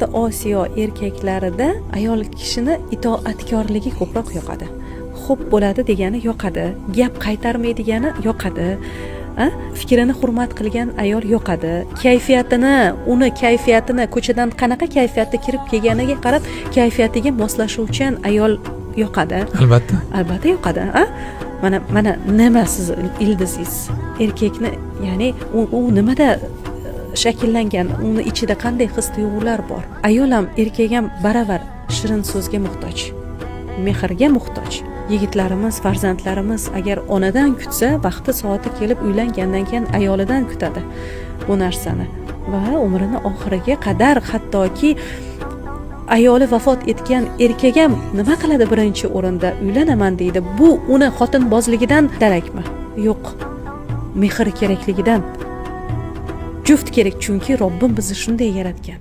O'rta Osiyo erkaklarida ayol kishini itoatkorligi ko'proq yoqadi. Xo'p bo'ladi degani yoqadi, gap qaytarmaydigani yoqadi. Fikrini hurmat qilgan ayol yoqadi. Uni kayfiyatini ko'chadan qanaqa kayfiyatda kirib kelganiga qarab kayfiyatiga moslashuvchan ayol yoqadi. Albatta yoqadi. Mana nima siz ildizingiz? Erkakni, ya'ni u nimada shakllangan, uni ichida qanday his-tuyg'ular bor? Ayol ham, erkak ham baravar shirin so'zga muhtoj, mehrga muhtoj. Yigitlarimiz, farzandlarimiz agar onadan kutsa, vaqti soati kelib uylangandan keyin ayolidan kutadi bu narsani va umrini oxiriga qadar, hattoki ayoli vafot etgan erkak ham nima qiladi birinchi o'rinda? Uylanaman deydi. Bu uni xotinbozligidan darakmi? Yo'q. Mehr kerakligidan. Juft kerak, chunki Robbim bizni shunday yaratgan.